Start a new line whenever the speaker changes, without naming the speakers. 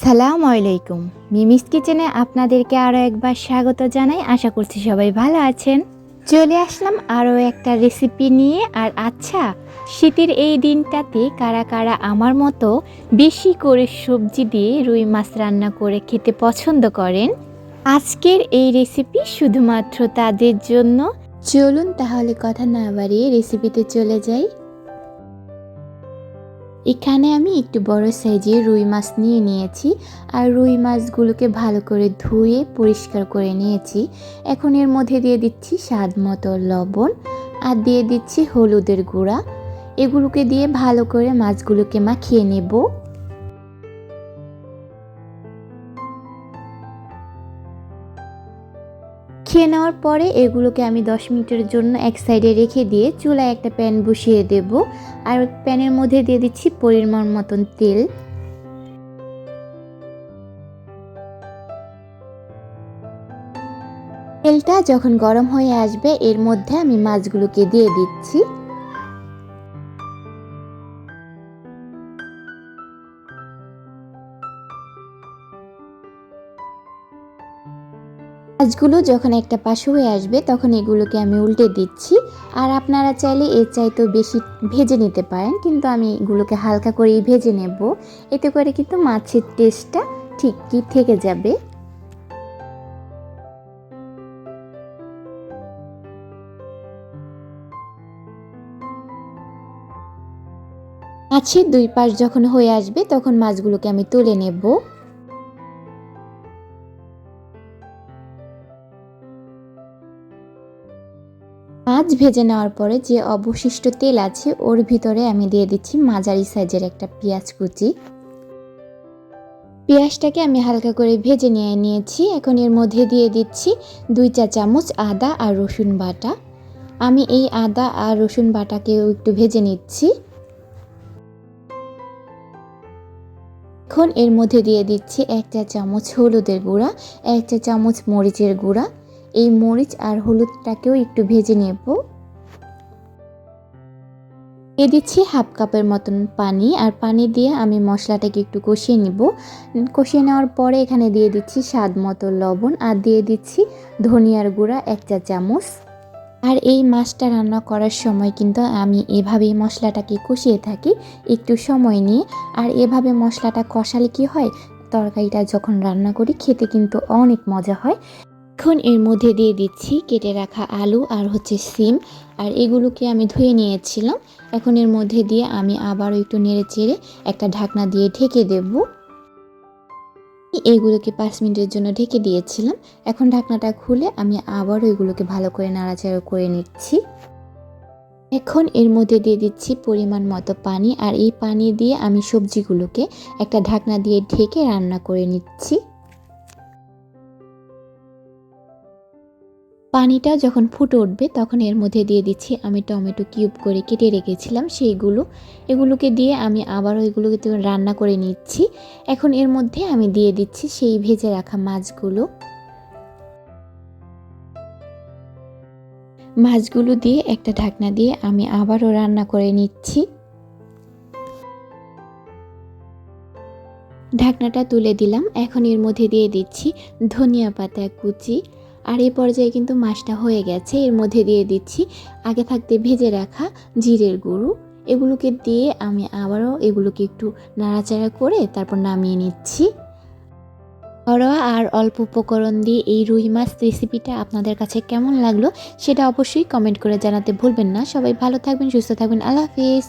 আসসালামু আলাইকুম। মিমিস কিচেনে আপনাদেরকে আরও একবার স্বাগত জানাই। আশা করছি সবাই ভালো আছেন। চলে আসলাম আরও একটা রেসিপি নিয়ে। আর আচ্ছা, শীতের এই দিনটাতে কারা কারা আমার মতো বেশি করে সবজি দিয়ে রুই মাছ রান্না করে খেতে পছন্দ করেন, আজকের এই রেসিপি শুধুমাত্র তাদের জন্য। চলুন তাহলে কথা না বাড়িয়ে রেসিপিতে চলে যাই। এখানে আমি একটু বড় সাইজের রুই মাছ নিয়ে নিয়েছি। আর রুই মাছগুলোকে ভালো করে ধুয়ে পরিষ্কার করে নিয়েছি। এখন এর মধ্যে দিয়ে দিচ্ছি স্বাদ মতো লবণ আর দিয়ে দিচ্ছি হলুদের গুঁড়া। এগুলোকে দিয়ে ভালো করে মাছগুলোকে মাখিয়ে নেব। খেয়ে নেওয়ার পরে এগুলোকে আমি 10 মিনিটের জন্য এক সাইডে রেখে দিয়ে চুলায় একটা প্যান বসিয়ে দেব। আর প্যানের মধ্যে দিয়ে দিচ্ছি পরিমাণ মতন তেল। তেলটা যখন গরম হয়ে আসবে এর মধ্যে আমি মাছগুলোকে দিয়ে দিচ্ছি। মাছগুলো যখন একটা পাশ হয়ে আসবে তখন এগুলোকে আমি উল্টে দিচ্ছি। আর আপনারা চাইলে এর চাইতেও বেশি ভেজে নিতে পারেন, কিন্তু আমি এগুলোকে হালকা করেই ভেজে নেব। এতে করে কিন্তু মাছের টেস্টটা ঠিকই থেকে যাবে। মাছের দুই পাশ যখন হয়ে আসবে তখন মাছগুলোকে আমি তুলে নেব। মাছ ভেজে নেওয়ার পরে যে অবশিষ্ট তেল আছে ওর ভিতরে আমি দিয়ে দিচ্ছি মাঝারি সাইজের একটা পেঁয়াজ কুচি। পেঁয়াজটাকে আমি হালকা করে ভেজে নিয়েছি। এখন এর মধ্যে দিয়ে দিচ্ছি 2 চা চামচ আদা আর রসুন বাটা। আমি এই আদা আর রসুন বাটাকেও একটু ভেজে নিচ্ছি। এখন এর মধ্যে দিয়ে দিচ্ছি 1 চা চামচ হলুদের গুঁড়া, 1 চা চামচ মরিচের গুঁড়া। এই মরিচ আর হলুদটাকেও একটু ভেজে নেব। দিয়ে দিচ্ছি হাফ কাপের মতন পানি। আর পানি দিয়ে আমি মশলাটাকে একটু কষিয়ে নিব। কষিয়ে নেওয়ার পরে এখানে দিয়ে দিচ্ছি স্বাদ মতো লবণ আর দিয়ে দিচ্ছি ধনিয়ার গুঁড়া 1 চা চামচ। আর এই মাছটা রান্না করার সময় কিন্তু আমি এভাবেই মশলাটাকে কষিয়ে থাকি একটু সময় নিয়ে। আর এভাবে মশলাটা কষালে কি হয়, তরকারিটা যখন রান্না করি খেতে কিন্তু অনেক মজা হয়। এখন এর মধ্যে দিয়ে দিচ্ছি কেটে রাখা আলু আর সিম। আর এগুলোকে আমি ধুয়ে নিয়েছিলাম। এখন এর মধ্যে দিয়ে আমি আবারও একটু নেড়ে চেড়ে একটা ঢাকনা দিয়ে ঢেকে দেব। এগুলোকে 5 মিনিটের জন্য ঢেকে দিয়েছিলাম। এখন ঢাকনাটা খুলে আমি আবারও এগুলোকে ভালো করে নাড়াচাড়া করে নিচ্ছি। এখন এর মধ্যে দিয়ে দিচ্ছি পরিমাণ মতো পানি। আর এই পানি দিয়ে আমি সবজিগুলোকে একটা ঢাকনা দিয়ে ঢেকে রান্না করে নিচ্ছি। পানিটা যখন ফুটে উঠবে তখন এর মধ্যে দিয়ে দিচ্ছি আমি টমেটো কিউব করে কেটে রেখেছিলাম এগুলোকে দিয়ে আমি আবারও এগুলোকে রান্না করে নিচ্ছি। এখন এর মধ্যে আমি দিয়ে দিচ্ছি সেই ভেজে রাখা মাছগুলো দিয়ে একটা ঢাকনা দিয়ে আমি আবারও রান্না করে নিচ্ছি। ঢাকনাটা তুলে দিলাম। এখন এর মধ্যে দিয়ে দিচ্ছি ধনিয়া পাতা কুচি। আর এই পর্যায়ে কিন্তু মাছটা হয়ে গেছে। এর মধ্যে দিয়ে দিচ্ছি আগে থাকতে ভেজে রাখা জিরের গুঁড়ো। এগুলোকে দিয়ে আমি আবারও এগুলোকে একটু নাড়াচাড়া করে তারপর নামিয়ে নিচ্ছি। ঘরোয়া আর অল্প উপকরণ দিয়ে এই রুই মাছ রেসিপিটা আপনাদের কাছে কেমন লাগলো সেটা অবশ্যই কমেন্ট করে জানাতে ভুলবেন না। সবাই ভালো থাকবেন, সুস্থ থাকবেন। আল্লাহ হাফিজ।